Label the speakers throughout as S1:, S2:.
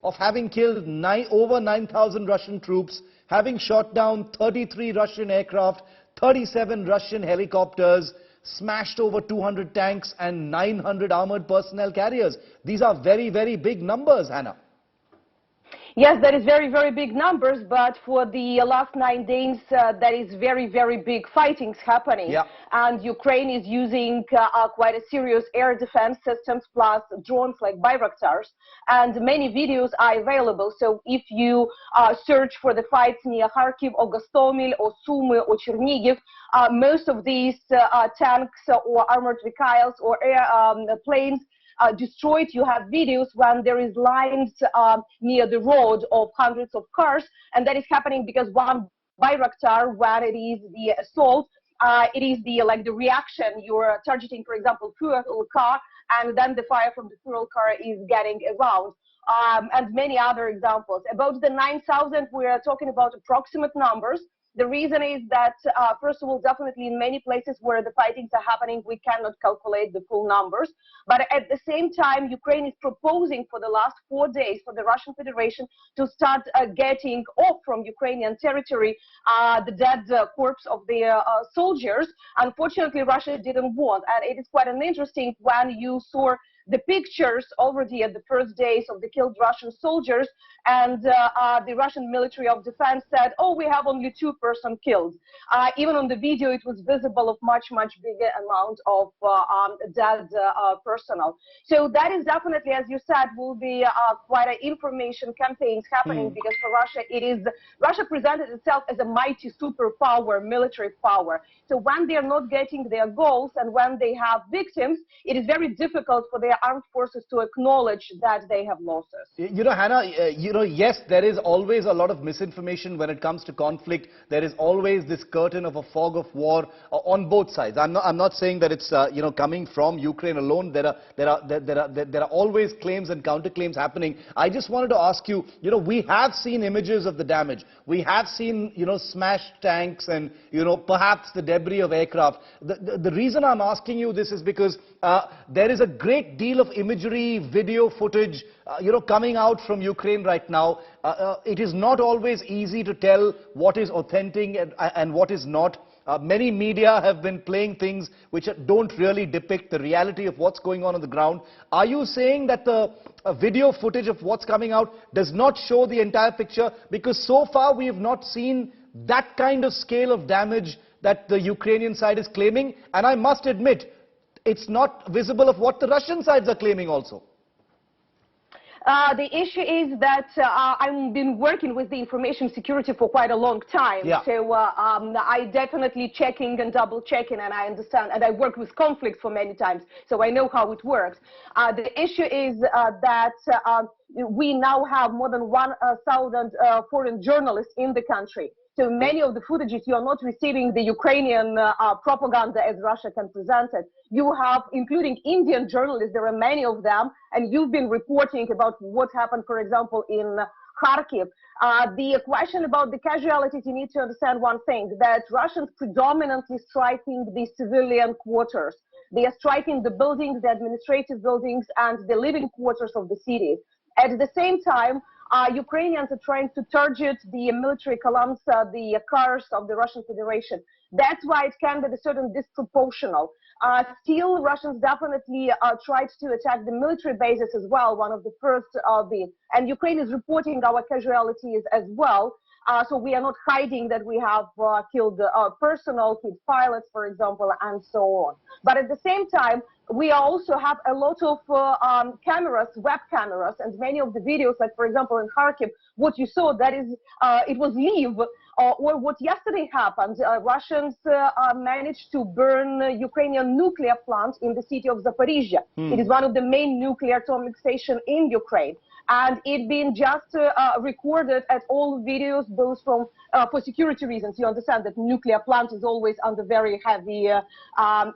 S1: of having killed over 9,000 Russian troops, having shot down 33 Russian aircraft, 37 Russian helicopters, smashed over 200 tanks and 900 armored personnel carriers. These are very, very big numbers, Hannah.
S2: Yes, that is very, very big numbers, but for the last 9 days, that is very, very big fightings happening.
S1: Yeah.
S2: And Ukraine is using quite a serious air defense systems plus drones like Bayraktars, and many videos are available. So if you search for the fights near Kharkiv or Gostomel or Sumy or Chernigiv, most of these tanks or armored vehicles or air planes destroyed. You have videos when there is lines near the road of hundreds of cars, and that is happening because one Bayraktar, when it is the assault, it is the reaction. You're targeting, for example, fuel car, and then the fire from the fuel car is getting around. And many other examples. About the 9,000, we are talking about approximate numbers. The reason is that, first of all, definitely in many places where the fightings are happening, we cannot calculate the full numbers. But at the same time, Ukraine is proposing for the last 4 days for the Russian Federation to start getting off from Ukrainian territory the dead corpse of their soldiers. Unfortunately, Russia didn't want. And it is quite an interesting when you saw the pictures already at the first days of the killed Russian soldiers, and the Russian Ministry of Defense said, oh, we have only 2 persons killed. Even on the video, it was visible of much, much bigger amount of dead personnel. So that is definitely, as you said, will be quite an information campaigns happening, because for Russia, Russia presented itself as a mighty superpower, military power. So when they are not getting their goals and when they have victims, it is very difficult for their armed forces to acknowledge that they have losses.
S1: You know, Hannah, yes, there is always a lot of misinformation when it comes to conflict. There is always this curtain of a fog of war on both sides. I'm not saying that it's coming from Ukraine alone. There are always claims and counterclaims happening. I just wanted to ask you, we have seen images of the damage. We have seen, smashed tanks and, perhaps the debris of aircraft. The reason I'm asking you this is because there is a great deal of imagery, video footage, coming out from Ukraine right now. It is not always easy to tell what is authentic and what is not. Many media have been playing things which don't really depict the reality of what's going on the ground. Are you saying that the video footage of what's coming out does not show the entire picture? Because so far we have not seen that kind of scale of damage that the Ukrainian side is claiming. And I must admit, it's not visible of what the Russian sides are claiming also.
S2: The issue is that I've been working with the information security for quite a long time.
S1: Yeah.
S2: So I definitely checking and double checking, and I understand, and I worked with conflict for many times, so I know how it works. The issue is that we now have more than 1,000 foreign journalists in the country. So many of the footages, you are not receiving the Ukrainian propaganda as Russia can present it. You have, including Indian journalists, there are many of them, and you've been reporting about what happened, for example, in Kharkiv. The question about the casualties, you need to understand one thing, that Russians predominantly striking the civilian quarters. They are striking the buildings, the administrative buildings, and the living quarters of the cities. At the same time, Ukrainians are trying to target the military columns, the cars of the Russian Federation. That's why it can be a certain disproportional. Still, Russians definitely tried to attack the military bases as well, one of the first and Ukraine is reporting our casualties as well. So we are not hiding that we have killed personnel, killed pilots, for example, and so on. But at the same time, we also have a lot of cameras, web cameras, and many of the videos, like, for example, in Kharkiv, what you saw, that is, it was Lviv, or what yesterday happened. Russians managed to burn Ukrainian nuclear plant in the city of Zaporizhia. It is one of the main nuclear atomic stations in Ukraine. And it been just recorded at all videos, both from, for security reasons. You understand that nuclear plant is always under very heavy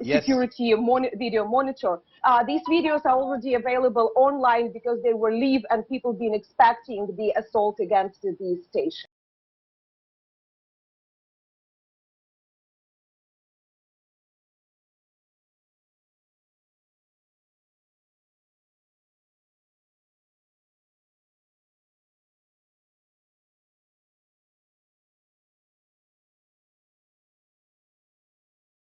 S2: security video monitor. These videos are already available online because they were live and people been expecting the assault against the station.